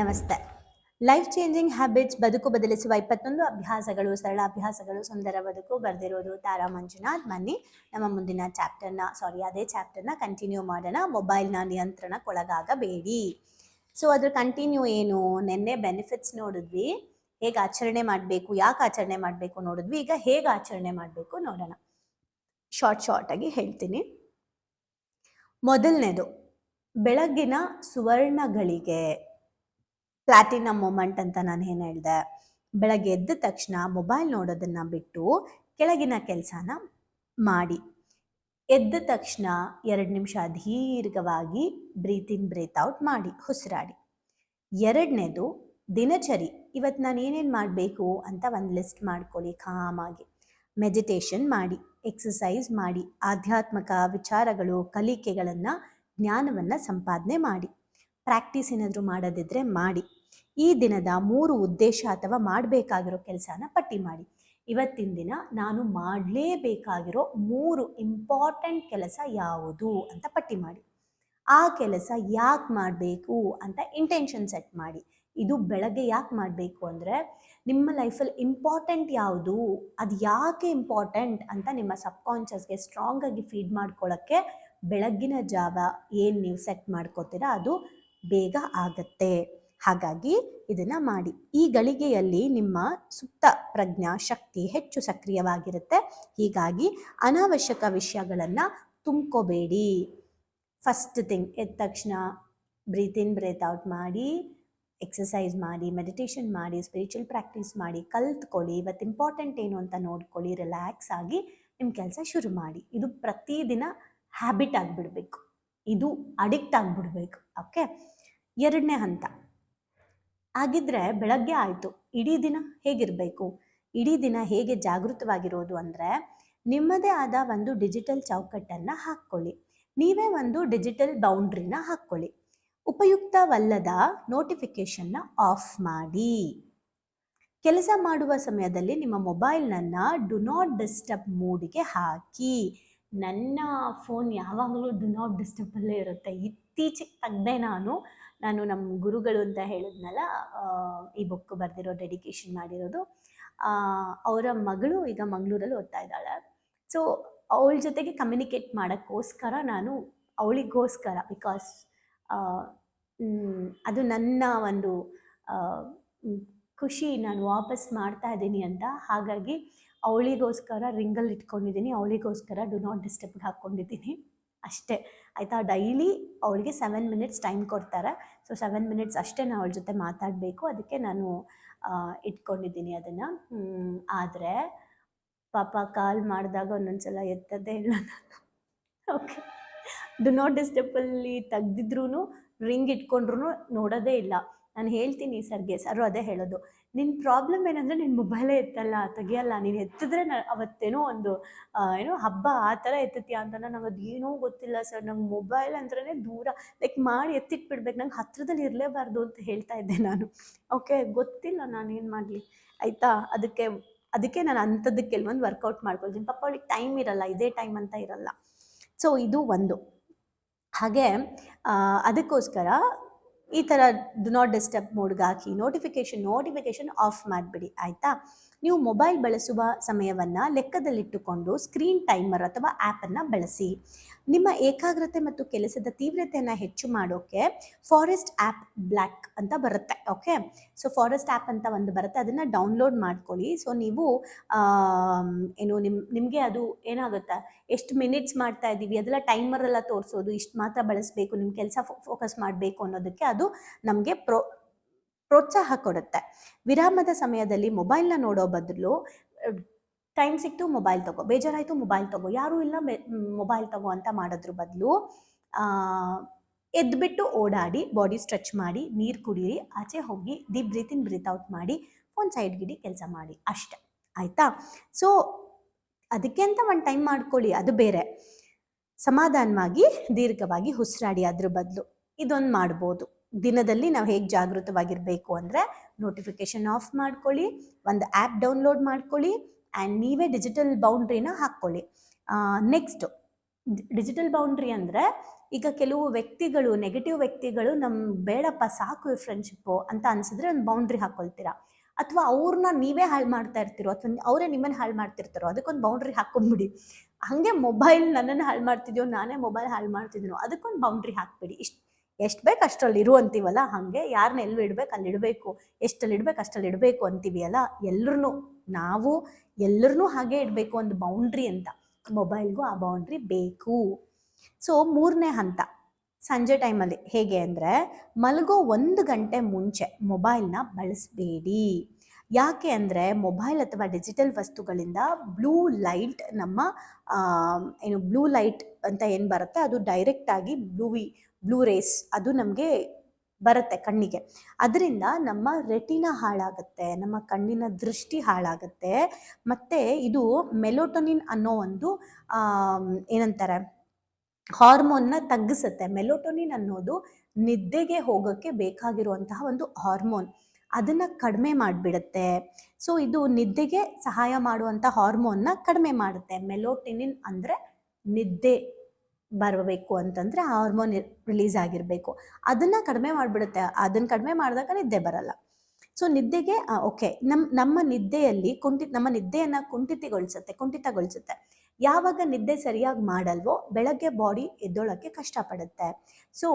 ನಮಸ್ತೆ. Life changing habits ಬದುಕು ಬದಲಿಸುವ 21 ಅಭ್ಯಾಸಗಳು, ಸರಳ ಅಭ್ಯಾಸಗಳು, ಸುಂದರ ಬದುಕು ಬರೆದಿರೋದು ತಾರಾ ಮಂಜುನಾಥ್. ಬನ್ನಿ ನಮ್ಮ ಮುಂದಿನ ಅದೇ ಚಾಪ್ಟರ್ನ ಕಂಟಿನ್ಯೂ ಮಾಡೋಣ. ಮೊಬೈಲ್ನ ನಿಯಂತ್ರಣಕ್ಕೊಳಗಾಗಬೇಡಿ. ಸೊ ಅದ್ರ ಕಂಟಿನ್ಯೂ ಏನು? ನಿನ್ನೆ ಬೆನಿಫಿಟ್ಸ್ ನೋಡಿದ್ವಿ, ಹೇಗೆ ಆಚರಣೆ ಮಾಡಬೇಕು, ಯಾಕೆ ಆಚರಣೆ ಮಾಡಬೇಕು ನೋಡಿದ್ವಿ. ಈಗ ಹೇಗೆ ಆಚರಣೆ ಮಾಡಬೇಕು ನೋಡೋಣ. ಶಾರ್ಟ್ ಆಗಿ ಹೇಳ್ತೀನಿ. ಮೊದಲನೇದು, ಬೆಳಗ್ಗಿನ ಸುವರ್ಣಗಳಿಗೆ, ಪ್ಲಾಟಿನಮ್ ಮೊಮೆಂಟ್ ಅಂತ ನಾನು ಏನು ಹೇಳಿದೆ. ಬೆಳಗ್ಗೆ ಎದ್ದ ತಕ್ಷಣ ಮೊಬೈಲ್ ನೋಡೋದನ್ನ ಬಿಟ್ಟು ಕೆಳಗಿನ ಕೆಲಸನ ಮಾಡಿ. ಎದ್ದ ತಕ್ಷಣ 2 ನಿಮಿಷ ದೀರ್ಘವಾಗಿ ಬ್ರೀತ್ ಇನ್ ಬ್ರೀತ್ ಔಟ್ ಮಾಡಿ, ಉಸಿರಾಡಿ. ಎರಡನೇದು, ದಿನಚರಿ ಇವತ್ತು ನಾನು ಏನೇನು ಮಾಡಬೇಕು ಅಂತ ಒಂದು ಲಿಸ್ಟ್ ಮಾಡ್ಕೊಳ್ಳಿ. ಕಾಮಾಗಿ ಮೆಡಿಟೇಷನ್ ಮಾಡಿ, ಎಕ್ಸಸೈಸ್ ಮಾಡಿ, ಆಧ್ಯಾತ್ಮಿಕ ವಿಚಾರಗಳು, ಕಲಿಕೆಗಳನ್ನು, ಜ್ಞಾನವನ್ನು ಸಂಪಾದನೆ ಮಾಡಿ. ಪ್ರಾಕ್ಟೀಸ್ ಏನಾದರೂ ಮಾಡೋದಿದ್ರೆ ಮಾಡಿ. ಈ ದಿನದ 3 ಉದ್ದೇಶ ಅಥವಾ ಮಾಡಬೇಕಾಗಿರೋ ಕೆಲಸನ ಪಟ್ಟಿ ಮಾಡಿ. ಇವತ್ತಿನ ದಿನ ನಾನು ಮಾಡಲೇಬೇಕಾಗಿರೋ 3 ಇಂಪಾರ್ಟೆಂಟ್ ಕೆಲಸ ಯಾವುದು ಅಂತ ಪಟ್ಟಿ ಮಾಡಿ. ಆ ಕೆಲಸ ಯಾಕೆ ಮಾಡಬೇಕು ಅಂತ ಇಂಟೆನ್ಷನ್ ಸೆಟ್ ಮಾಡಿ. ಇದು ಬೆಳಗ್ಗೆ ಯಾಕೆ ಮಾಡಬೇಕು ಅಂದರೆ, ನಿಮ್ಮ ಲೈಫಲ್ಲಿ ಇಂಪಾರ್ಟೆಂಟ್ ಯಾವುದು, ಅದು ಯಾಕೆ ಇಂಪಾರ್ಟೆಂಟ್ ಅಂತ ನಿಮ್ಮ ಸಬ್ಕಾನ್ಷಿಯಸ್ಗೆ ಸ್ಟ್ರಾಂಗಾಗಿ ಫೀಡ್ ಮಾಡ್ಕೊಳ್ಳೋಕ್ಕೆ ಬೆಳಗ್ಗಿನ ಜಾವ ಏನು ನೀವು ಸೆಟ್ ಮಾಡ್ಕೋತೀರ ಅದು ಬೇಗ ಆಗತ್ತೆ. ಹಾಗಾಗಿ ಇದನ್ನು ಮಾಡಿ. ಈ ಗಳಿಗೆಯಲ್ಲಿ ನಿಮ್ಮ ಸುಪ್ತ ಪ್ರಜ್ಞಾ ಶಕ್ತಿ ಹೆಚ್ಚು ಸಕ್ರಿಯವಾಗಿರುತ್ತೆ. ಹೀಗಾಗಿ ಅನಾವಶ್ಯಕ ವಿಷಯಗಳನ್ನು ತುಂಬ್ಕೋಬೇಡಿ. ಫಸ್ಟ್ ಥಿಂಗ್, ಎದ್ದ ತಕ್ಷಣ ಬ್ರೀತ್ ಇನ್ ಬ್ರೀತ್ ಔಟ್ ಮಾಡಿ, ಎಕ್ಸಸೈಸ್ ಮಾಡಿ, ಮೆಡಿಟೇಷನ್ ಮಾಡಿ, ಸ್ಪಿರಿಚುವಲ್ ಪ್ರಾಕ್ಟೀಸ್ ಮಾಡಿ, ಕಲ್ತ್ಕೊಳ್ಳಿ. ಇವತ್ತು ಇಂಪಾರ್ಟೆಂಟ್ ಏನು ಅಂತ ನೋಡ್ಕೊಳ್ಳಿ, ರಿಲ್ಯಾಕ್ಸ್ ಆಗಿ ನಿಮ್ಮ ಕೆಲಸ ಶುರು ಮಾಡಿ. ಇದು ಪ್ರತಿದಿನ ಹ್ಯಾಬಿಟ್ ಆಗಿಬಿಡ್ಬೇಕು, ಇದು ಅಡಿಕ್ಟ್ ಆಗಿಬಿಡ್ಬೇಕು. ಓಕೆ. ಎರಡನೇ ಹಂತ ಆಗಿದ್ರೆ ಬೆಳಗ್ಗೆ ಆಯಿತು, ಇಡೀ ದಿನ ಹೇಗಿರಬೇಕು, ಇಡೀ ದಿನ ಹೇಗೆ ಜಾಗೃತವಾಗಿರೋದು ಅಂದರೆ, ನಿಮ್ಮದೇ ಆದ ಒಂದು ಡಿಜಿಟಲ್ ಚೌಕಟ್ಟನ್ನು ಹಾಕ್ಕೊಳ್ಳಿ. ನೀವೇ ಒಂದು ಡಿಜಿಟಲ್ ಬೌಂಡ್ರಿನ ಹಾಕ್ಕೊಳ್ಳಿ. ಉಪಯುಕ್ತವಲ್ಲದ ನೋಟಿಫಿಕೇಷನ್ನ ಆಫ್ ಮಾಡಿ. ಕೆಲಸ ಮಾಡುವ ಸಮಯದಲ್ಲಿ ನಿಮ್ಮ ಮೊಬೈಲ್ನನ್ನು ಡು ನಾಟ್ ಡಿಸ್ಟರ್ಬ್ ಮೋಡಿಗೆ ಹಾಕಿ. ನನ್ನ ಫೋನ್ ಯಾವಾಗಲೂ ಡು ನಾಟ್ ಡಿಸ್ಟರ್ಬಲ್ಲೇ ಇರುತ್ತೆ. ಇತ್ತೀಚೆಗೆ ತೆಗ್ದೆ ನಾನು ನಮ್ಮ ಗುರುಗಳು ಅಂತ ಹೇಳಿದ್ನಲ್ಲ, ಈ ಬುಕ್ ಬರೆದಿರೋ, ಡೆಡಿಕೇಶನ್ ಮಾಡಿರೋದು. ಅವರ ಮಗಳು ಈಗ ಮಂಗಳೂರಲ್ಲಿ ಓದ್ತಾ ಇದ್ದಾಳೆ. ಸೊ ಅವಳ ಜೊತೆಗೆ ಕಮ್ಯುನಿಕೇಟ್ ಮಾಡೋಕ್ಕೋಸ್ಕರ ನಾನು ಅವಳಿಗೋಸ್ಕರ, ಬಿಕಾಸ್ ಅದು ನನ್ನ ಒಂದು ಖುಷಿ, ನಾನು ವಾಪಸ್ ಮಾಡ್ತಾ ಇದ್ದೀನಿ ಅಂತ. ಹಾಗಾಗಿ ಅವಳಿಗೋಸ್ಕರ ರಿಂಗಲ್ಲಿ ಇಟ್ಕೊಂಡಿದ್ದೀನಿ, ಅವಳಿಗೋಸ್ಕರ ಡು ನಾಟ್ ಡಿಸ್ಟರ್ಬ್ ಹಾಕ್ಕೊಂಡಿದ್ದೀನಿ ಅಷ್ಟೇ. ಆಯಿತಾ? ಡೈಲಿ ಅವಳಿಗೆ 7 ಮಿನಿಟ್ಸ್ ಟೈಮ್ ಕೊಡ್ತಾರೆ. ಸೊ 7 ಮಿನಿಟ್ಸ್ ಅಷ್ಟೇ ನಾನು ಅವಳ ಜೊತೆ ಮಾತಾಡಬೇಕು. ಅದಕ್ಕೆ ನಾನು ಇಟ್ಕೊಂಡಿದ್ದೀನಿ ಅದನ್ನು. ಆದರೆ ಪಾಪ ಕಾಲ್ ಮಾಡಿದಾಗ ಒಂದೊಂದ್ಸಲ ಎತ್ತದೇ ಇಲ್ಲ ನಾನು. ಓಕೆ. ಡು ನಾಟ್ ಡಿಸ್ಟರ್ಬಲ್ಲಿ ತೆಗ್ದಿದ್ರೂ, ರಿಂಗ್ ಇಟ್ಕೊಂಡ್ರು ನೋಡೋದೇ ಇಲ್ಲ. ನಾನು ಹೇಳ್ತೀನಿ ಸರ್ಗೆ, ಸರು ಅದೇ ಹೇಳೋದು, ನಿನ್ನ ಪ್ರಾಬ್ಲಮ್ ಏನಂದರೆ ನಿನ್ನ ಮೊಬೈಲೇ ಎತ್ತಲ್ಲ, ತೆಗಿಯಲ್ಲ. ನೀನು ಎತ್ತಿದ್ರೆ ಅವತ್ತೇನೋ ಒಂದು ಹಬ್ಬ ಆ ಥರ ಎತ್ತತೀಯ ಅಂತ. ನಂಗೆ ಅದು ಏನೋ ಗೊತ್ತಿಲ್ಲ ಸರ್, ನಂಗೆ ಮೊಬೈಲ್ ಅಂದ್ರೆ ದೂರ, ಲೈಕ್ ಮಾಡಿ ಎತ್ತಿಟ್ಬಿಡ್ಬೇಕು, ನಂಗೆ ಹತ್ರದಲ್ಲಿ ಇರಲೇಬಾರ್ದು ಅಂತ ಹೇಳ್ತಾ ಇದ್ದೆ ನಾನು. ಓಕೆ, ಗೊತ್ತಿಲ್ಲ ನಾನು ಏನು ಮಾಡಲಿ, ಆಯಿತಾ? ಅದಕ್ಕೆ ನಾನು ಅಂಥದ್ದಕ್ಕೆ ಕೆಲವೊಂದು ವರ್ಕೌಟ್ ಮಾಡ್ಕೊಳ್ತೀನಿ. ಪಾಪ ಅವಳಿಗೆ ಟೈಮ್ ಇರಲ್ಲ, ಇದೇ ಟೈಮ್ ಅಂತ ಇರಲ್ಲ. ಸೊ ಇದು ಒಂದು. ಹಾಗೆ ಅದಕ್ಕೋಸ್ಕರ ಈ ಥರ ಡು ನಾಟ್ ಡಿಸ್ಟರ್ಬ್ ಮೋಡ್ಗೆ ಹಾಕಿ, ನೋಟಿಫಿಕೇಷನ್ ಆಫ್ ಮಾಡಿಬಿಡಿ. ಆಯಿತಾ? ನೀವು ಮೊಬೈಲ್ ಬಳಸುವ ಸಮಯವನ್ನು ಲೆಕ್ಕದಲ್ಲಿಟ್ಟುಕೊಂಡು ಸ್ಕ್ರೀನ್ ಟೈಮರ್ ಅಥವಾ ಆ್ಯಪನ್ನು ಬಳಸಿ. ನಿಮ್ಮ ಏಕಾಗ್ರತೆ ಮತ್ತು ಕೆಲಸದ ತೀವ್ರತೆಯನ್ನು ಹೆಚ್ಚು ಮಾಡೋಕ್ಕೆ ಫಾರೆಸ್ಟ್ ಆ್ಯಪ್ ಬ್ಲ್ಯಾಕ್ ಅಂತ ಬರುತ್ತೆ. ಓಕೆ. ಸೊ ಫಾರೆಸ್ಟ್ ಆ್ಯಪ್ ಅಂತ ಒಂದು ಬರುತ್ತೆ, ಅದನ್ನು ಡೌನ್ಲೋಡ್ ಮಾಡ್ಕೊಳ್ಳಿ. ಸೊ ನೀವು ನಿಮಗೆ ಅದು ಏನಾಗುತ್ತೆ, ಎಷ್ಟು ಮಿನಿಟ್ಸ್ ಮಾಡ್ತಾ ಇದ್ದೀವಿ ಅದೆಲ್ಲ ಟೈಮರೆಲ್ಲ ತೋರಿಸೋದು, ಇಷ್ಟು ಮಾತ್ರ ಬಳಸಬೇಕು, ನಿಮ್ಮ ಕೆಲಸ ಫೋಕಸ್ ಮಾಡಬೇಕು ಅನ್ನೋದಕ್ಕೆ ಅದು ನಮಗೆ ಪ್ರೋತ್ಸಾಹ ಕೊಡುತ್ತೆ. ವಿರಾಮದ ಸಮಯದಲ್ಲಿ ಮೊಬೈಲ್ನ ನೋಡೋ ಬದಲು, ಟೈಮ್ ಸಿಕ್ತು ಮೊಬೈಲ್ ತಗೋ, ಬೇಜಾರಾಯಿತು ಮೊಬೈಲ್ ತಗೋ, ಯಾರೂ ಇಲ್ಲ ಮೊಬೈಲ್ ತಗೋ ಅಂತ ಮಾಡೋದ್ರ ಬದಲು ಎದ್ಬಿಟ್ಟು ಓಡಾಡಿ, ಬಾಡಿ ಸ್ಟ್ರೆಚ್ ಮಾಡಿ, ನೀರು ಕುಡೀರಿ, ಆಚೆ ಹೋಗಿ ಡೀಪ್ ಬ್ರೀತ್ ಇನ್ ಬ್ರೀತ್ ಔಟ್ ಮಾಡಿ, ಫೋನ್ ಸೈಡ್ಗಿಡಿ, ಕೆಲಸ ಮಾಡಿ ಅಷ್ಟೆ. ಆಯಿತಾ? ಸೊ ಅದಕ್ಕೆ ಅಂತ ಒಂದು ಟೈಮ್ ಮಾಡ್ಕೊಳ್ಳಿ, ಅದು ಬೇರೆ. ಸಮಾಧಾನವಾಗಿ ದೀರ್ಘವಾಗಿ ಉಸಿರಾಡಿ ಅದ್ರ ಬದಲು ಇದೊಂದು ಮಾಡ್ಬೋದು. ದಿನದಲ್ಲಿ ನಾವು ಹೇಗೆ ಜಾಗೃತವಾಗಿರಬೇಕು ಅಂದರೆ, ನೋಟಿಫಿಕೇಷನ್ ಆಫ್ ಮಾಡ್ಕೊಳ್ಳಿ, ಒಂದು ಆ್ಯಪ್ ಡೌನ್ಲೋಡ್ ಮಾಡ್ಕೊಳ್ಳಿ, ಆ್ಯಂಡ್ ನೀವೇ ಡಿಜಿಟಲ್ ಬೌಂಡ್ರಿನ ಹಾಕ್ಕೊಳ್ಳಿ. ನೆಕ್ಸ್ಟು, ಡಿಜಿಟಲ್ ಬೌಂಡ್ರಿ ಅಂದರೆ ಈಗ ಕೆಲವು ವ್ಯಕ್ತಿಗಳು, ನೆಗೆಟಿವ್ ವ್ಯಕ್ತಿಗಳು ಬೇಡಪ್ಪ ಸಾಕು ಫ್ರೆಂಡ್ಶಿಪ್ಪು ಅಂತ ಅನ್ಸಿದ್ರೆ ಒಂದು ಬೌಂಡ್ರಿ ಹಾಕೊಳ್ತೀರಾ. ಅಥವಾ ಅವ್ರನ್ನ ನೀವೇ ಹಾಳು ಮಾಡ್ತಾ ಇರ್ತೀರೋ, ಅಥವಾ ಅವರೇ ನಿಮ್ಮನ್ನು ಹಾಳು ಮಾಡ್ತಿರ್ತಾರೋ, ಅದಕ್ಕೊಂದು ಬೌಂಡ್ರಿ ಹಾಕೊಂಡ್ಬಿಡಿ. ಹಾಗೆ ಮೊಬೈಲ್ ನನ್ನನ್ನು ಹಾಳು ಮಾಡ್ತಿದ್ಯೋ, ನಾನೇ ಮೊಬೈಲ್ ಹಾಳು ಮಾಡ್ತಿದ್ದೀನೋ, ಅದಕ್ಕೊಂದು ಬೌಂಡ್ರಿ ಹಾಕ್ಬಿಡಿ. ಎಷ್ಟು ಬೇಕು ಅಷ್ಟರಲ್ಲಿ ಇರು ಅಂತೀವಲ್ಲ, ಹಾಗೆ ಯಾರನ್ನ ಎಲ್ಲಿ ಇಡ್ಬೇಕು ಅಲ್ಲಿ ಇಡಬೇಕು, ಎಷ್ಟಲ್ಲಿ ಇಡ್ಬೇಕು ಅಷ್ಟಲ್ಲಿ ಇಡಬೇಕು ಅಂತೀವಿ ಅಲ್ಲ, ನಾವು ಎಲ್ಲರನ್ನೂ ಹಾಗೆ ಇಡಬೇಕು ಒಂದು ಬೌಂಡ್ರಿ ಅಂತ. ಮೊಬೈಲ್ಗೂ ಆ ಬೌಂಡ್ರಿ ಬೇಕು. ಸೊ 3ನೇ ಹಂತ ಸಂಜೆ ಟೈಮಲ್ಲಿ ಹೇಗೆ ಅಂದರೆ, ಮಲಗೋ 1 ಗಂಟೆ ಮುಂಚೆ ಮೊಬೈಲ್ನ ಬಳಸಬೇಡಿ. ಯಾಕೆ ಅಂದರೆ ಮೊಬೈಲ್ ಅಥವಾ ಡಿಜಿಟಲ್ ವಸ್ತುಗಳಿಂದ ಬ್ಲೂ ಲೈಟ್ ಬ್ಲೂ ಲೈಟ್ ಅಂತ ಏನು ಬರುತ್ತೆ, ಅದು ಡೈರೆಕ್ಟಾಗಿ ಬ್ಲೂ ರೇಸ್ ಅದು ನಮಗೆ ಬರುತ್ತೆ ಕಣ್ಣಿಗೆ. ಅದರಿಂದ ನಮ್ಮ ರೆಟಿನಾ ಹಾಳಾಗುತ್ತೆ, ನಮ್ಮ ಕಣ್ಣಿನ ದೃಷ್ಟಿ ಹಾಳಾಗುತ್ತೆ. ಮತ್ತು ಇದು ಮೆಲೋಟೋನಿನ್ ಅನ್ನೋ ಒಂದು ಏನಂತಾರೆ ಹಾರ್ಮೋನ್ನ ತಗ್ಗಿಸುತ್ತೆ. ಮೆಲೋಟೋನಿನ್ ಅನ್ನೋದು ನಿದ್ದೆಗೆ ಹೋಗೋಕ್ಕೆ ಬೇಕಾಗಿರುವಂತಹ ಒಂದು ಹಾರ್ಮೋನ್, ಅದನ್ನು ಕಡಿಮೆ ಮಾಡಿಬಿಡುತ್ತೆ. ಸೊ ಇದು ನಿದ್ದೆಗೆ ಸಹಾಯ ಮಾಡುವಂಥ ಹಾರ್ಮೋನ್ನ ಕಡಿಮೆ ಮಾಡುತ್ತೆ. ಮೆಲೋಟೋನಿನ್ ಅಂದರೆ ನಿದ್ದೆ ಬರಬೇಕು ಅಂತಂದರೆ ಹಾರ್ಮೋನ್ ರಿಲೀಸ್ ಆಗಿರಬೇಕು, ಅದನ್ನು ಕಡಿಮೆ ಮಾಡಿಬಿಡುತ್ತೆ. ಅದನ್ನು ಕಡಿಮೆ ಮಾಡಿದಾಗ ನಿದ್ದೆ ಬರಲ್ಲ. ಸೊ ನಿದ್ದೆಗೆ ನಮ್ಮ ನಿದ್ದೆಯಲ್ಲಿ ನಮ್ಮ ನಿದ್ದೆಯನ್ನು ಕುಂಠಿತಗೊಳಿಸುತ್ತೆ. ಯಾವಾಗ ನಿದ್ದೆ ಸರಿಯಾಗಿ ಮಾಡಲ್ವೋ ಬೆಳಗ್ಗೆ ಬಾಡಿ ಎದ್ದೊಳಕ್ಕೆ ಕಷ್ಟಪಡುತ್ತೆ. ಸೊ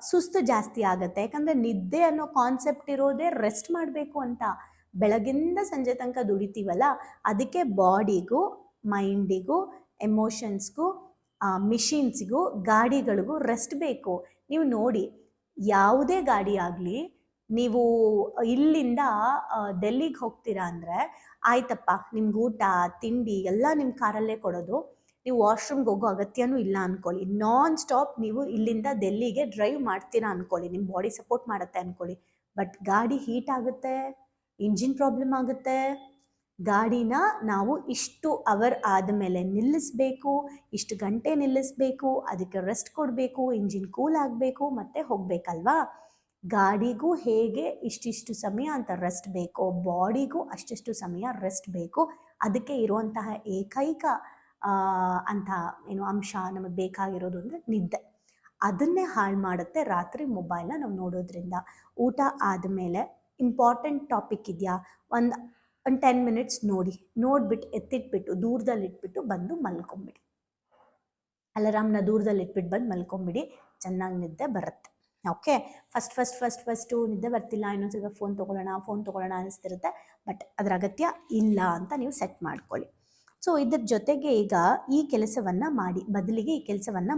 ಸುಸ್ತು ಜಾಸ್ತಿ ಆಗುತ್ತೆ. ಯಾಕಂದರೆ ನಿದ್ದೆ ಅನ್ನೋ ಕಾನ್ಸೆಪ್ಟ್ ಇರೋದೇ ರೆಸ್ಟ್ ಮಾಡಬೇಕು ಅಂತ. ಬೆಳಗಿಂದ ಸಂಜೆ ತನಕ ದುಡಿತೀವಲ್ಲ, ಅದಕ್ಕೆ ಬಾಡಿಗೂ, ಮೈಂಡಿಗೂ, ಎಮೋಷನ್ಸ್ಗೂ, ಮಿಷಿನ್ಸ್ಗೂ, ಗಾಡಿಗಳಿಗೂ ರೆಸ್ಟ್ ಬೇಕು. ನೀವು ನೋಡಿ, ಯಾವುದೇ ಗಾಡಿ ಆಗಲಿ, ನೀವು ಇಲ್ಲಿಂದ ಡೆಲ್ಲಿಗೆ ಹೋಗ್ತೀರಾ ಅಂದರೆ ಆಯ್ತಪ್ಪ, ನಿಮ್ಗೆ ಊಟ ತಿಂಡಿ ಎಲ್ಲ ನಿಮ್ಮ ಕಾರಲ್ಲೇ ಕೊಡೋದು, ನೀವು ವಾಶ್ರೂಮ್ಗೆ ಹೋಗೋ ಅಗತ್ಯನೂ ಇಲ್ಲ ಅಂದ್ಕೊಳ್ಳಿ. ನಾನ್ ಸ್ಟಾಪ್ ನೀವು ಇಲ್ಲಿಂದ ಡೆಲ್ಲಿಗೆ ಡ್ರೈವ್ ಮಾಡ್ತೀರಾ ಅಂದ್ಕೊಳ್ಳಿ, ನಿಮ್ಮ ಬಾಡಿ ಸಪೋರ್ಟ್ ಮಾಡುತ್ತೆ ಅಂದ್ಕೊಳ್ಳಿ. ಬಟ್ ಗಾಡಿ ಹೀಟ್ ಆಗುತ್ತೆ, ಇಂಜಿನ್ ಪ್ರಾಬ್ಲಮ್ ಆಗುತ್ತೆ. ಗಾಡಿನ ನಾವು ಇಷ್ಟು ಅವರ್ ಆದಮೇಲೆ ನಿಲ್ಲಿಸಬೇಕು, ಇಷ್ಟು ಗಂಟೆ ನಿಲ್ಲಿಸಬೇಕು, ಅದಕ್ಕೆ ರೆಸ್ಟ್ ಕೊಡಬೇಕು, ಇಂಜಿನ್ ಕೂಲ್ ಆಗಬೇಕು, ಮತ್ತು ಹೋಗಬೇಕಲ್ವಾ. ಗಾಡಿಗೂ ಹೇಗೆ ಇಷ್ಟಿಷ್ಟು ಸಮಯ ಅಂತ ರೆಸ್ಟ್ ಬೇಕೋ, ಬಾಡಿಗೂ ಅಷ್ಟಿಷ್ಟು ಸಮಯ ರೆಸ್ಟ್ ಬೇಕು. ಅದಕ್ಕೆ ಇರುವಂತಹ ಏಕೈಕ ಅಂಶ ನಮಗೆ ಬೇಕಾಗಿರೋದು ಅಂದರೆ ನಿದ್ದೆ. ಅದನ್ನೇ ಹಾಳು ಮಾಡುತ್ತೆ ರಾತ್ರಿ ಮೊಬೈಲ್ನ ನಾವು ನೋಡೋದ್ರಿಂದ. ಊಟ ಆದಮೇಲೆ ಇಂಪಾರ್ಟೆಂಟ್ ಟಾಪಿಕ್ ಇದೆಯಾ, ಒಂದು 10 ಮಿನಿಟ್ಸ್ ನೋಡಿಬಿಟ್ಟು ಎತ್ತಿಟ್ಬಿಟ್ಟು ದೂರದಲ್ಲಿಟ್ಬಿಟ್ಟು ಬಂದು ಮಲ್ಕೊಂಬಿಡಿ. ಅಲಾರಾಮ್ನ ದೂರದಲ್ಲಿಟ್ಬಿಟ್ಟು ಬಂದು ಮಲ್ಕೊಂಬಿಡಿ, ಚೆನ್ನಾಗಿ ನಿದ್ದೆ ಬರುತ್ತೆ. ಓಕೆ, ಫಸ್ಟು ನಿದ್ದೆ ಬರ್ತಿಲ್ಲ, ಇನ್ನೊಂದ್ಸಲ ಫೋನ್ ತೊಗೊಳ್ಳೋಣ ಅನಿಸ್ತಿರುತ್ತೆ. ಬಟ್ ಅದರ ಅಗತ್ಯ ಇಲ್ಲ ಅಂತ ನೀವು ಸೆಟ್ ಮಾಡ್ಕೊಳ್ಳಿ. ಸೊ ಇದ್ರ ಜೊತೆಗೆ ಈಗ ಈ ಕೆಲಸವನ್ನು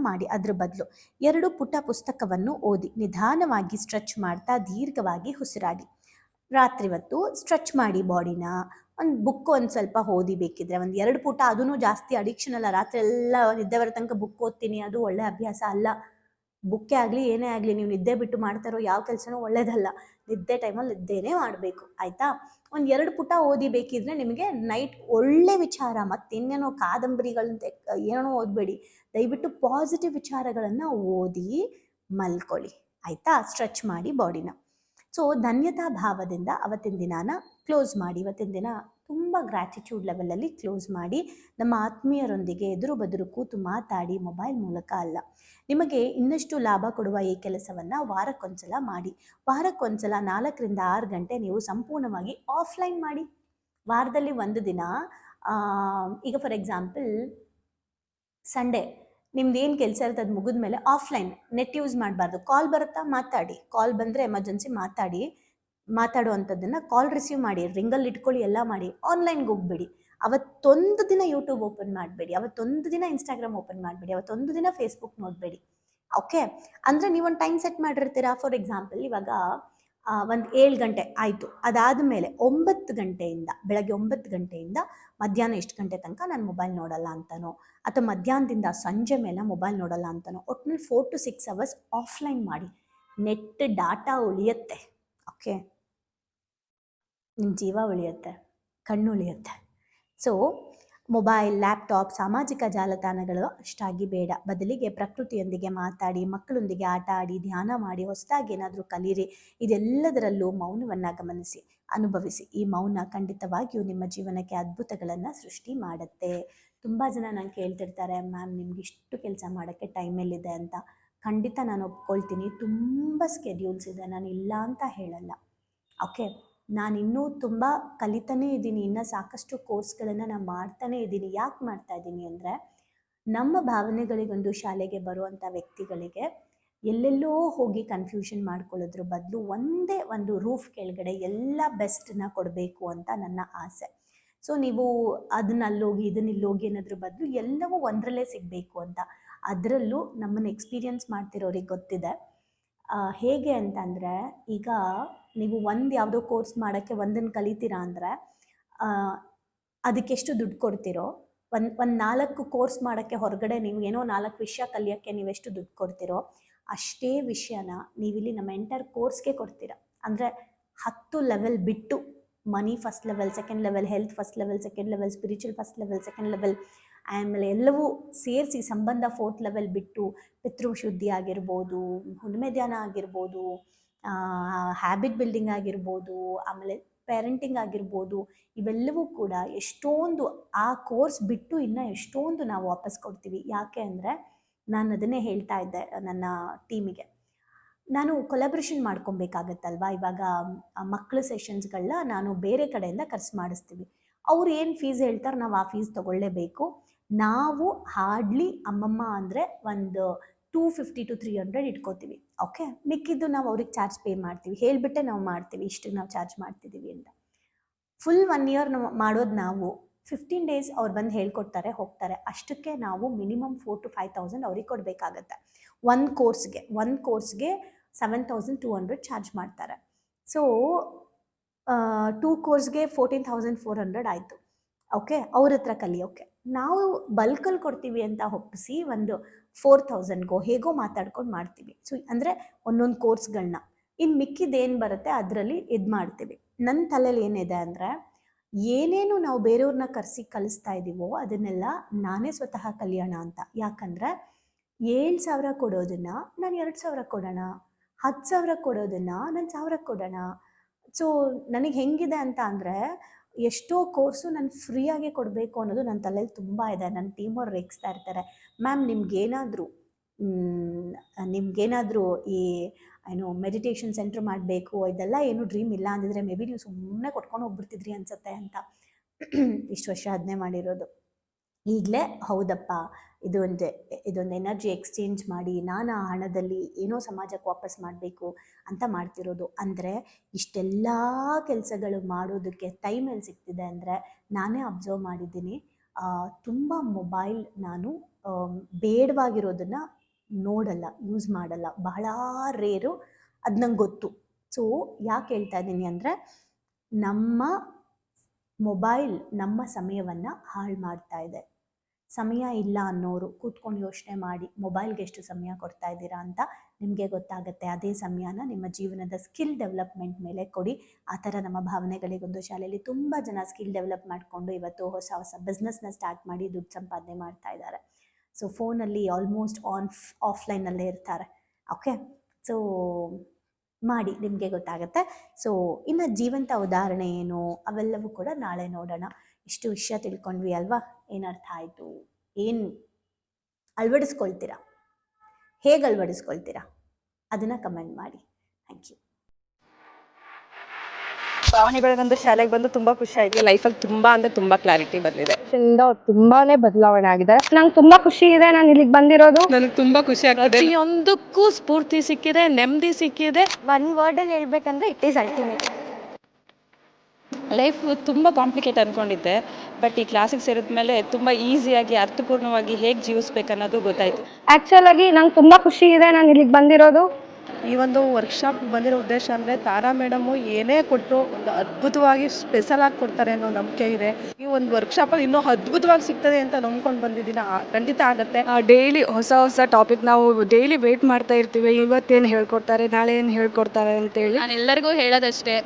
ಮಾಡಿ, ಅದ್ರ ಬದಲು 2 ಪುಟ ಪುಸ್ತಕವನ್ನು ಓದಿ, ನಿಧಾನವಾಗಿ ಸ್ಟ್ರೆಚ್ ಮಾಡ್ತಾ ದೀರ್ಘವಾಗಿ ಉಸಿರಾಡಿ. ರಾತ್ರಿ ಹೊತ್ತು ಸ್ಟ್ರೆಚ್ ಮಾಡಿ ಬಾಡಿನ. ಒಂದು ಬುಕ್ ಒಂದು ಸ್ವಲ್ಪ ಓದಿ, ಬೇಕಿದ್ರೆ 1-2 ಪುಟ, ಅದೂ ಜಾಸ್ತಿ ಅಡಿಕ್ಷನ್ ಅಲ್ಲ. ರಾತ್ರಿ ಎಲ್ಲ ನಿದ್ದೆ ಬರೋ ತನಕ ಬುಕ್ ಓದ್ತೀನಿ, ಅದು ಒಳ್ಳೆ ಅಭ್ಯಾಸ ಅಲ್ಲ. ಬುಕ್ಕೇ ಆಗಲಿ ಏನೇ ಆಗಲಿ, ನೀವು ನಿದ್ದೆ ಬಿಟ್ಟು ಮಾಡ್ತಾರೋ ಯಾವ ಕೆಲಸನೂ ಒಳ್ಳೇದಲ್ಲ. ನಿದ್ದೆ ಟೈಮಲ್ಲಿ ನಿದ್ದೆನೇ ಮಾಡಬೇಕು, ಆಯಿತಾ. 1-2 ಪುಟ ಓದಿ, ಬೇಕಿದ್ರೆ ನಿಮಗೆ ನೈಟ್ ಒಳ್ಳೆ ವಿಚಾರ, ಮತ್ತಿನ್ನೇನೋ ಕಾದಂಬರಿಗಳಂತೆ ಏನೋ ಓದಬೇಡಿ. ದಯವಿಟ್ಟು ಪಾಸಿಟಿವ್ ವಿಚಾರಗಳನ್ನು ಓದಿ ಮಲ್ಕೊಳ್ಳಿ, ಆಯಿತಾ. ಸ್ಟ್ರೆಚ್ ಮಾಡಿ ಬಾಡಿನ. ಸೊ ಧನ್ಯತಾ ಭಾವದಿಂದ ಅವತ್ತಿನ ದಿನಾನ ಕ್ಲೋಸ್ ಮಾಡಿ. ಇವತ್ತಿನ ದಿನ ತುಂಬ ಗ್ರ್ಯಾಟಿಟ್ಯೂಡ್ ಲೆವೆಲಲ್ಲಿ ಕ್ಲೋಸ್ ಮಾಡಿ. ನಮ್ಮ ಆತ್ಮೀಯರೊಂದಿಗೆ ಎದುರು ಬದುರು ಕೂತು ಮಾತಾಡಿ, ಮೊಬೈಲ್ ಮೂಲಕ ಅಲ್ಲ. ನಿಮಗೆ ಇನ್ನಷ್ಟು ಲಾಭ ಕೊಡುವ ಈ ಕೆಲಸವನ್ನು ವಾರಕ್ಕೊಂದ್ಸಲ ಮಾಡಿ. ವಾರಕ್ಕೊಂದ್ಸಲ 4ರಿಂದ 6 ಗಂಟೆ ನೀವು ಸಂಪೂರ್ಣವಾಗಿ ಆಫ್ಲೈನ್ ಮಾಡಿ. ವಾರದಲ್ಲಿ 1 ದಿನ, ಈಗ ಫಾರ್ ಎಕ್ಸಾಂಪಲ್ ಸಂಡೇ ನಿಮ್ದು ಏನು ಕೆಲಸ ಇರುತ್ತೆ ಅದು ಮುಗಿದ ಮೇಲೆ ಆಫ್ಲೈನ್, ನೆಟ್ ಯೂಸ್ ಮಾಡಬಾರ್ದು. ಕಾಲ್ ಬರುತ್ತಾ, ಮಾತಾಡಿ. ಕಾಲ್ ಬಂದರೆ ಎಮರ್ಜೆನ್ಸಿ ಮಾತಾಡುವಂಥದ್ದನ್ನು ಕಾಲ್ ರಿಸೀವ್ ಮಾಡಿ, ರಿಂಗಲ್ಲಿ ಇಟ್ಕೊಳ್ಳಿ, ಎಲ್ಲ ಮಾಡಿ. ಆನ್ಲೈನ್ಗೆ ಹೋಗ್ಬೇಡಿ. ಅವತ್ತೊಂದು ದಿನ ಯೂಟ್ಯೂಬ್ ಓಪನ್ ಮಾಡಬೇಡಿ, ಅವತ್ತೊಂದು ದಿನ ಇನ್ಸ್ಟಾಗ್ರಾಮ್ ಓಪನ್ ಮಾಡಬೇಡಿ, ಅವತ್ತೊಂದು ದಿನ ಫೇಸ್ಬುಕ್ ನೋಡಬೇಡಿ. ಓಕೆ, ಅಂದರೆ ನೀವೊಂದು ಟೈಮ್ ಸೆಟ್ ಮಾಡಿರ್ತೀರಾ. ಫಾರ್ ಎಕ್ಸಾಂಪಲ್ ಇವಾಗ ಒಂದು 7 ಗಂಟೆ ಆಯಿತು, ಅದಾದಮೇಲೆ 9 ಗಂಟೆಯಿಂದ, ಬೆಳಗ್ಗೆ 9 ಗಂಟೆಯಿಂದ ಮಧ್ಯಾಹ್ನ ಎಷ್ಟು ಗಂಟೆ ತನಕ ನಾನು ಮೊಬೈಲ್ ನೋಡಲ್ಲ ಅಂತನೋ, ಅಥವಾ ಮಧ್ಯಾಹ್ನದಿಂದ ಸಂಜೆ ಮೇಲೆ ಮೊಬೈಲ್ ನೋಡಲ್ಲ ಅಂತನೋ, ಒಟ್ಟಿನಲ್ಲಿ 4 to 6 ಅವರ್ಸ್ ಆಫ್ಲೈನ್ ಮಾಡಿ. ನೆಟ್ ಡಾಟಾ ಉಳಿಯುತ್ತೆ, ಓಕೆ, ನಿಮ್ಮ ಜೀವ ಉಳಿಯುತ್ತೆ, ಕಣ್ಣು ಉಳಿಯುತ್ತೆ. ಸೊ ಮೊಬೈಲ್, ಲ್ಯಾಪ್ಟಾಪ್, ಸಾಮಾಜಿಕ ಜಾಲತಾಣಗಳು ಅಷ್ಟಾಗಿ ಬೇಡ. ಬದಲಿಗೆ ಪ್ರಕೃತಿಯೊಂದಿಗೆ ಮಾತಾಡಿ, ಮಕ್ಕಳೊಂದಿಗೆ ಆಟ ಆಡಿ, ಧ್ಯಾನ ಮಾಡಿ, ಹೊಸದಾಗಿ ಏನಾದರೂ ಕಲೀರಿ. ಇದೆಲ್ಲದರಲ್ಲೂ ಮೌನವನ್ನು ಗಮನಿಸಿ, ಅನುಭವಿಸಿ. ಈ ಮೌನ ಖಂಡಿತವಾಗಿಯೂ ನಿಮ್ಮ ಜೀವನಕ್ಕೆ ಅದ್ಭುತಗಳನ್ನು ಸೃಷ್ಟಿ ಮಾಡುತ್ತೆ. ತುಂಬ ಜನ ನಂಗೆ ಕೇಳ್ತಿರ್ತಾರೆ, ಮ್ಯಾಮ್ ನಿಮ್ಗೆ ಇಷ್ಟು ಕೆಲಸ ಮಾಡೋಕ್ಕೆ ಟೈಮ್ ಎಲ್ಲಿದೆ ಅಂತ. ಖಂಡಿತ ನಾನು ಒಪ್ಕೊಳ್ತೀನಿ, ತುಂಬ ಸ್ಕೆಡ್ಯೂಲ್ಸ್ ಇದೆ, ನಾನು ಇಲ್ಲ ಅಂತ ಹೇಳಲ್ಲ. ಓಕೆ, ನಾನಿನ್ನೂ ತುಂಬ ಕಲಿತಾನೇ ಇದ್ದೀನಿ, ಇನ್ನೂ ಸಾಕಷ್ಟು ಕೋರ್ಸ್ಗಳನ್ನು ನಾನು ಮಾಡ್ತಾನೇ ಇದ್ದೀನಿ. ಯಾಕೆ ಮಾಡ್ತಾ ಇದ್ದೀನಿ ಅಂದರೆ, ನಮ್ಮ ಭಾವನೆಗಳಿಗೊಂದು ಶಾಲೆಗೆ ಬರುವಂಥ ವ್ಯಕ್ತಿಗಳಿಗೆ ಎಲ್ಲೆಲ್ಲೋ ಹೋಗಿ ಕನ್ಫ್ಯೂಷನ್ ಮಾಡ್ಕೊಳ್ಳೋದ್ರ ಬದಲು ಒಂದೇ ಒಂದು ರೂಫ್ ಕೆಳಗಡೆ ಎಲ್ಲ ಬೆಸ್ಟನ್ನ ಕೊಡಬೇಕು ಅಂತ ನನ್ನ ಆಸೆ. ಸೊ ನೀವು ಅದನ್ನ ಅಲ್ಲೋಗಿ ಇದನ್ನ ಇಲ್ಲೋಗಿ ಅನ್ನೋದ್ರ ಬದಲು ಎಲ್ಲವೂ ಒಂದರಲ್ಲೇ ಸಿಗಬೇಕು ಅಂತ. ಅದರಲ್ಲೂ ನಮ್ಮನ್ನು ಎಕ್ಸ್ಪೀರಿಯನ್ಸ್ ಮಾಡ್ತಿರೋರಿಗೆ ಗೊತ್ತಿದೆ. ಹೇಗೆ ಅಂತಂದರೆ, ಈಗ ನೀವು ಯಾವುದೋ ಕೋರ್ಸ್ ಮಾಡೋಕ್ಕೆ ಒಂದನ್ನು ಕಲಿತೀರಾ ಅಂದರೆ ಅದಕ್ಕೆಷ್ಟು ದುಡ್ಡು ಕೊಡ್ತೀರೋ, ಒಂದು 4 ಕೋರ್ಸ್ ಮಾಡೋಕ್ಕೆ ಹೊರಗಡೆ ನೀವು ಏನೋ 4 ವಿಷಯ ಕಲಿಯೋಕ್ಕೆ ನೀವೆಷ್ಟು ದುಡ್ಡು ಕೊಡ್ತೀರೋ ಅಷ್ಟೇ ವಿಷಯನ ನೀವಿಲ್ಲಿ ನಮ್ಮ ಎಂಟರ್ ಕೋರ್ಸ್ಗೆ ಕೊಡ್ತೀರಾ. ಅಂದರೆ 10 ಲೆವೆಲ್ ಬಿಟ್ಟು, money first level, second level, health first level, second level, spiritual first level, second level, ಆಮೇಲೆ ಎಲ್ಲವೂ ಸೇರಿಸಿ ಸಂಬಂಧ 4th ಲೆವೆಲ್ ಬಿಟ್ಟು ಪಿತೃಶುದ್ಧಿ ಆಗಿರ್ಬೋದು, ಹುಣ್ಣಿಮೆ ಧ್ಯಾನ ಆಗಿರ್ಬೋದು, ಹ್ಯಾಬಿಟ್ ಬಿಲ್ಡಿಂಗ್ ಆಗಿರ್ಬೋದು, ಆಮೇಲೆ ಪೇರೆಂಟಿಂಗ್ ಆಗಿರ್ಬೋದು, ಇವೆಲ್ಲವೂ ಕೂಡ ಎಷ್ಟೊಂದು ಆ ಕೋರ್ಸ್ ಬಿಟ್ಟು ಇನ್ನೂ ಎಷ್ಟೊಂದು ನಾವು ವಾಪಸ್ ಕೊಡ್ತೀವಿ. ಯಾಕೆ ಅಂದರೆ, ನಾನು ಅದನ್ನೇ ಹೇಳ್ತಾ ಇದ್ದೆ ನನ್ನ ಟೀಮಿಗೆ, ನಾನು ಕೊಲಾಬ್ರೇಷನ್ ಮಾಡ್ಕೊಬೇಕಾಗತ್ತಲ್ವ. ಇವಾಗ ಮಕ್ಕಳ ಸೆಷನ್ಸ್ಗಳನ್ನ ನಾನು ಬೇರೆ ಕಡೆಯಿಂದ ಖರ್ಚು ಮಾಡಿಸ್ತೀವಿ. ಅವ್ರು ಏನು ಫೀಸ್ ಹೇಳ್ತಾರೆ ನಾವು ಆ ಫೀಸ್ ತೊಗೊಳ್ಳೇಬೇಕು. ನಾವು ಹಾರ್ಡ್ಲಿ ಅಮ್ಮಮ್ಮ ಅಂದರೆ ಒಂದು 250 to 300 ಇಟ್ಕೋತೀವಿ. ಓಕೆ, ಮಿಕ್ಕಿದ್ದು ನಾವು ಅವ್ರಿಗೆ ಚಾರ್ಜ್ ಪೇ ಮಾಡ್ತೀವಿ, ಹೇಳಿಬಿಟ್ಟೆ ನಾವು ಮಾಡ್ತೀವಿ, ಇಷ್ಟು ನಾವು ಚಾರ್ಜ್ ಮಾಡ್ತಿದ್ದೀವಿ ಅಂತ. ಫುಲ್ 1 year ನಾವು ಮಾಡೋದು ನಾವು 15 days ಅವ್ರು ಬಂದು ಹೇಳ್ಕೊಡ್ತಾರೆ, ಹೋಗ್ತಾರೆ. ಅಷ್ಟಕ್ಕೆ ನಾವು ಮಿನಿಮಮ್ 4,000 to 5,000 ಅವ್ರಿಗೆ ಕೊಡಬೇಕಾಗತ್ತೆ. ಒಂದು ಕೋರ್ಸ್ಗೆ 7,200 ಚಾರ್ಜ್ ಮಾಡ್ತಾರೆ. ಸೊ 2 ಕೋರ್ಸ್ಗೆ 14,400 ಆಯಿತು. ಓಕೆ, ಅವ್ರ ಹತ್ರ ಕಲಿಯೋಕೆ ನಾವು ಬಲ್ಕಲ್ಲಿ ಕೊಡ್ತೀವಿ ಅಂತ ಒಪ್ಪಿಸಿ ಒಂದು 4,000ಗೋ ಹೇಗೋ ಮಾತಾಡ್ಕೊಂಡು ಮಾಡ್ತೀವಿ. ಸೊ ಅಂದರೆ ಒಂದೊಂದು ಕೋರ್ಸ್ಗಳನ್ನ ಇನ್ನು ಮಿಕ್ಕಿದ್ದೇನು ಬರುತ್ತೆ ಅದರಲ್ಲಿ ಇದು ಮಾಡ್ತೀವಿ. ನನ್ನ ತಲೆಯಲ್ಲಿ ಏನಿದೆ ಅಂದರೆ, ಏನೇನು ನಾವು ಬೇರೆಯವ್ರನ್ನ ಕಲಿಸ್ತಾ ಇದ್ದೀವೋ ಅದನ್ನೆಲ್ಲ ನಾನೇ ಸ್ವತಃ ಕಲಿಯೋಣ ಅಂತ. ಯಾಕಂದರೆ 7,000 ಕೊಡೋದನ್ನ ನಾನು 2,000 ಕೊಡೋಣ, 10,000 ಕೊಡೋದನ್ನ ನಾನು 1,000 ಕೊಡೋಣ. ಸೊ ನನಗೆ ಹೆಂಗಿದೆ ಅಂತ ಅಂದರೆ, ಎಷ್ಟೋ ಕೋರ್ಸು ನಾನು ಫ್ರೀಯಾಗಿ ಕೊಡಬೇಕು ಅನ್ನೋದು ನನ್ನ ತಲೆಯಲ್ಲಿ ತುಂಬ ಇದೆ. ನನ್ನ ಟೀಮವ್ರು ರೇಗಿಸ್ತಾ ಇರ್ತಾರೆ, ಮ್ಯಾಮ್ ನಿಮ್ಗೇನಾದರೂ ಈ ಏನು ಮೆಡಿಟೇಷನ್ ಸೆಂಟ್ರ್ ಮಾಡಬೇಕು, ಇದೆಲ್ಲ ಏನು ಡ್ರೀಮ್ ಇಲ್ಲ ಅಂದಿದ್ರೆ ಮೇ ಬಿ ನೀವು ಸುಮ್ಮನೆ ಕೊಟ್ಕೊಂಡು ಹೋಗ್ಬಿಡ್ತಿದ್ರಿ ಅನ್ಸುತ್ತೆ ಅಂತ. ಇಷ್ಟು ವರ್ಷ ಅದನ್ನೇ ಮಾಡಿರೋದು. ಈಗಲೇ ಹೌದಪ್ಪ, ಇದೊಂದು ಎನರ್ಜಿ ಎಕ್ಸ್ಚೇಂಜ್ ಮಾಡಿ ನಾನು ಆ ಹಣದಲ್ಲಿ ಏನೋ ಸಮಾಜಕ್ಕೆ ವಾಪಸ್ ಮಾಡಬೇಕು ಅಂತ ಮಾಡ್ತಿರೋದು. ಅಂದರೆ ಇಷ್ಟೆಲ್ಲ ಕೆಲಸಗಳು ಮಾಡೋದಕ್ಕೆ ಟೈಮ್ ಎಲ್ಲಿ ಸಿಗ್ತಿದೆ ಅಂದರೆ, ನಾನೇ ಅಬ್ಸರ್ವ್ ಮಾಡಿದ್ದೀನಿ, ತುಂಬ ಮೊಬೈಲ್ ನಾನು ಬೇಡವಾಗಿರೋದನ್ನು ನೋಡಲ್ಲ, ಯೂಸ್ ಮಾಡಲ್ಲ, ಬಹಳ ರೇರು. ಅದು ನಂಗೆ ಗೊತ್ತು. ಸೊ ಯಾಕೆ ಹೇಳ್ತಾ ಇದ್ದೀನಿ ಅಂದರೆ, ನಮ್ಮ ಮೊಬೈಲ್ ನಮ್ಮ ಸಮಯವನ್ನು ಹಾಳು ಮಾಡ್ತಾ ಇದೆ. ಸಮಯ ಇಲ್ಲ ಅನ್ನೋರು ಕೂತ್ಕೊಂಡು ಯೋಚನೆ ಮಾಡಿ ಮೊಬೈಲ್ಗೆ ಎಷ್ಟು ಸಮಯ ಕೊಡ್ತಾ ಇದ್ದೀರಾ ಅಂತ ನಿಮಗೆ ಗೊತ್ತಾಗುತ್ತೆ. ಅದೇ ಸಮಯನ ನಿಮ್ಮ ಜೀವನದ ಸ್ಕಿಲ್ ಡೆವಲಪ್ಮೆಂಟ್ ಮೇಲೆ ಕೊಡಿ. ಆ ಥರ ನಮ್ಮ ಭಾವನೆಗಳಿಗೊಂದು ಶಾಲೆಯಲ್ಲಿ ತುಂಬ ಜನ ಸ್ಕಿಲ್ ಡೆವಲಪ್ ಮಾಡಿಕೊಂಡು ಇವತ್ತು ಹೊಸ ಹೊಸ ಬಿಸ್ನೆಸ್ನ ಸ್ಟಾರ್ಟ್ ಮಾಡಿ ದುಡ್ಡು ಸಂಪಾದನೆ ಮಾಡ್ತಾ ಇದ್ದಾರೆ. ಸೊ ಫೋನಲ್ಲಿ ಆಲ್ಮೋಸ್ಟ್ ಆಫ್ಲೈನಲ್ಲೇ ಇರ್ತಾರೆ. ಓಕೆ, ಸೊ ಮಾಡಿ, ನಿಮಗೆ ಗೊತ್ತಾಗುತ್ತೆ. ಸೊ ಇನ್ನು ಜೀವಂತ ಉದಾಹರಣೆ ಏನು ಅವೆಲ್ಲವೂ ಕೂಡ ನಾಳೆ ನೋಡೋಣ. ಇಷ್ಟು ವಿಷಯ ತಿಳ್ಕೊಂಡ್ವಿ ಅಲ್ವಾ? ಏನು ಅರ್ಥ ಆಯಿತು? ಏನು ಅಳವಡಿಸ್ಕೊಳ್ತೀರಾ? ಹೇಗೆ ಅಳವಡಿಸ್ಕೊಳ್ತೀರಾ ಅದನ್ನು ಕಮೆಂಟ್ ಮಾಡಿ. Thank you. ಭಾವನೆಗಳಿಗೊಂದು ಶಾಲೆಗೆ ಬಂದು ತುಂಬಾ ಖುಷಿ ಆಯ್ತು. ಲೈಫಲ್ಲಿ ತುಂಬಾ ಅಂದ್ರೆ ತುಂಬಾ ಕ್ಲಾರಿಟಿ ಬಂದಿದೆ. ತುಂಬಾನೇ ಬದಲಾವಣೆ ಆಗಿದೆ. ನಂಗೆ ತುಂಬಾ ಖುಷಿ ಇದೆ ನಾನು ಇಲ್ಲಿಗೆ ಬಂದಿರೋದು. ನನಗೆ ತುಂಬಾ ಖುಷಿ ಆಗ್ತದೆ. ಪ್ರತಿಯೊಂದಕ್ಕೂ ಸ್ಫೂರ್ತಿ ಸಿಕ್ಕಿದೆ, ನೆಮ್ಮದಿ ಸಿಕ್ಕಿದೆ. ಒನ್ ವರ್ಡ್ ಅಲ್ಲಿ ಹೇಳ್ಬೇಕಂದ್ರೆ ಇಟ್ ಈಸ್ ಅಲ್ಟಿಮೇಟ್. ಲೈಫ್ ತುಂಬ ಕಾಂಪ್ಲಿಕೇಟ್ ಅಂದ್ಕೊಂಡಿದ್ದೆ, ಬಟ್ ಈ ಕ್ಲಾಸಿಗೆ ಸೇರಿದ್ಮೇಲೆ ತುಂಬ ಈಸಿಯಾಗಿ ಅರ್ಥಪೂರ್ಣವಾಗಿ ಹೇಗೆ ಜೀವಿಸ್ಬೇಕು ಅನ್ನೋದು ಗೊತ್ತಾಯಿತು. ಆಕ್ಚುಲ್ ಆಗಿ ನಂಗೆ ತುಂಬಾ ಖುಷಿ ಇದೆ ನಾನು ಇಲ್ಲಿಗೆ ಬಂದಿರೋದು. ಈ ಒಂದು ವರ್ಕ್ಶಾಪ್ ಬಂದಿರೋ ಉದ್ದೇಶ ಅಂದರೆ, ತಾರಾ ಮೇಡಮು ಏನೇ ಕೊಟ್ಟರು ಒಂದು ಅದ್ಭುತವಾಗಿ ಸ್ಪೆಷಲ್ ಆಗಿ ಕೊಡ್ತಾರೆ ಅನ್ನೋ ನಂಬಿಕೆ ಇದೆ. ಈ ಒಂದು ವರ್ಕ್ಶಾಪಲ್ಲಿ ಇನ್ನೂ ಅದ್ಭುತವಾಗಿ ಸಿಗ್ತದೆ ಅಂತ ನಂಬ್ಕೊಂಡು ಬಂದಿದ್ದೀನಿ. ಖಂಡಿತ ಆಗುತ್ತೆ. ಡೈಲಿ ಹೊಸ ಟಾಪಿಕ್ ನಾವು ಡೈಲಿ ವೇಟ್ ಮಾಡ್ತಾ ಇರ್ತೀವಿ, ಇವತ್ತೇನು ಹೇಳ್ಕೊಡ್ತಾರೆ, ನಾಳೆ ಏನು ಹೇಳ್ಕೊಡ್ತಾರೆ ಅಂತೇಳಿ. ನಾನು ಎಲ್ಲರಿಗೂ ಹೇಳೋದಷ್ಟೇ,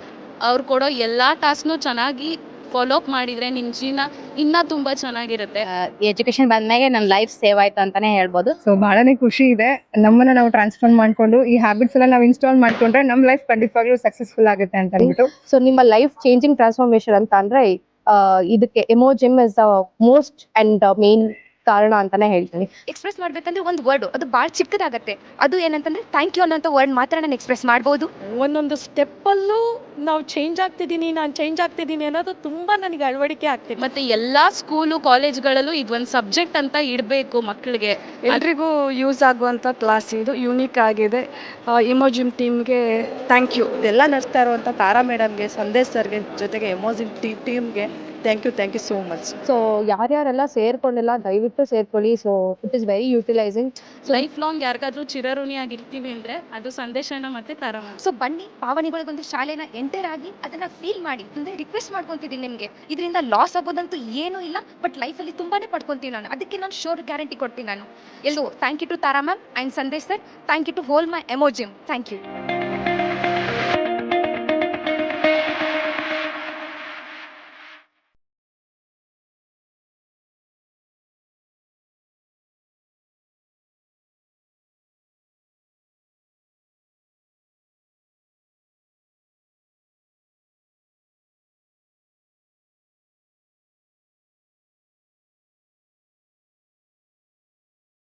ಅವ್ರು ಕೊಡೋ ಎಲ್ಲ ಟಾಸ್ಕ್ನು ಚೆನ್ನಾಗಿ ಫಾಲೋ ಅಪ್ ಮಾಡಿದರೆ ನಿಮ್ಮ ಜೀವನ ಇನ್ನೂ ತುಂಬ ಚೆನ್ನಾಗಿರುತ್ತೆ. ಎಜುಕೇಶನ್ ಬಂದ್ಮೇಲೆ ನನ್ನ ಲೈಫ್ ಸೇವ್ ಆಯ್ತು ಅಂತಾನೆ ಹೇಳ್ಬೋದು. ಸೊ ಬಹಳನೇ ಖುಷಿ ಇದೆ. ನಮ್ಮನ್ನ ನಾವು ಟ್ರಾನ್ಸ್ಫಾರ್ಮ್ ಮಾಡ್ಕೊಂಡು ಈ ಹ್ಯಾಬಿಟ್ಸ್ ಎಲ್ಲ ನಾವು ಇನ್ಸ್ಟಾಲ್ ಮಾಡ್ಕೊಂಡ್ರೆ ನಮ್ಮ ಲೈಫ್ ಖಂಡಿತವಾಗ್ಲೂ ಸಕ್ಸಸ್ಫುಲ್ ಆಗುತ್ತೆ ಅಂತ ಅಂದ್ಬಿಟ್ಟು. ಸೊ ನಿಮ್ಮ ಲೈಫ್ ಚೇಂಜಿಂಗ್ ಟ್ರಾನ್ಸ್ಫಾರ್ಮೇಶನ್ ಅಂತ ಅಂದ್ರೆ ಇದಕ್ಕೆ ಎಮೋಜಿಮ್ is the most and main ಕಾರಣ ಅಂತಾನೆ ಹೇಳ್ತೀನಿ. ಎಕ್ಸ್ಪ್ರೆಸ್ ಮಾಡ್ಬೇಕಂದ್ರೆ ಒಂದು ವರ್ಡು ಅದು ಭಾಳ ಚಿಕ್ಕದಾಗತ್ತೆ. ಅದು ಏನಂತಂದ್ರೆ ಥ್ಯಾಂಕ್ ಯು ಅನ್ನೋಂಥ ವರ್ಡ್ ಮಾತ್ರ ನಾನು ಎಕ್ಸ್ಪ್ರೆಸ್ ಮಾಡ್ಬೋದು. ಒಂದೊಂದು ಸ್ಟೆಪ್ಪಲ್ಲೂ ನಾವು ಚೇಂಜ್ ಆಗ್ತಿದ್ದೀನಿ ಅನ್ನೋದು ತುಂಬ ನನಗೆ ಅಳವಡಿಕೆ ಆಗ್ತಿದೆ. ಮತ್ತು ಎಲ್ಲ ಸ್ಕೂಲು ಕಾಲೇಜ್ಗಳಲ್ಲೂ ಇದೊಂದು ಸಬ್ಜೆಕ್ಟ್ ಅಂತ ಇಡಬೇಕು ಮಕ್ಕಳಿಗೆ. ಎಲ್ರಿಗೂ ಯೂಸ್ ಆಗುವಂಥ ಕ್ಲಾಸ್ ಇದು, ಯೂನಿಕ್ ಆಗಿದೆ. ಇಮೋಜಿಮ್ ಟೀಮ್ಗೆ ಥ್ಯಾಂಕ್ ಯು. ಇದೆಲ್ಲ ನಡೆಸ್ತಾ ಇರುವಂಥ ತಾರಾ ಮೇಡಮ್ಗೆ, ಸಂದೇಶ್ ಸರ್ಗೆ, ಜೊತೆಗೆ ಎಮೋಜಿಮ್ ಟೀಮ್ಗೆ thank you so much. So ಯಾರ್ಯಾರೆಲ್ಲ ಸೇರ್ಕೊಂಡಿಲ್ಲ ದಯವಿಟ್ಟು ಸೇರ್ಕೊಳ್ಳಿ. So it is very utilising. Life long ಯಾರಿಗಾದ್ರೂ ಚಿರಋಣಿಯಾಗಿರ್ತೀವಿ ಅಂದರೆ ಅದು ಸಂದೇಶನ ಮತ್ತು ತಾರಾ. ಸೊ ಬನ್ನಿ ಪಾವನಿಗಳಿಗೊಂದು ಶಾಲೆನ ಎಂಟರ್ ಆಗಿ ಅದನ್ನ ಫೀಲ್ ಮಾಡಿ. ಅಂದರೆ ರಿಕ್ವೆಸ್ಟ್ ಮಾಡ್ಕೊತಿದ್ದೀನಿ ನಿಮಗೆ, ಇದರಿಂದ ಲಾಸ್ ಆಗೋದಂತೂ ಏನೂ ಇಲ್ಲ, ಬಟ್ ಲೈಫಲ್ಲಿ ತುಂಬಾನೇ ಪಡ್ಕೊತೀನಿ ನಾನು. ಅದಕ್ಕೆ ನಾನು ಶೋರ್ ಗ್ಯಾರಂಟಿ ಕೊಡ್ತೀನಿ ನಾನು. ಎಲ್ಲೋ thank you to Tara ma'am and Sandesh sir. Thank you to whole my ಎಮೋಜಿಮ್. Thank you.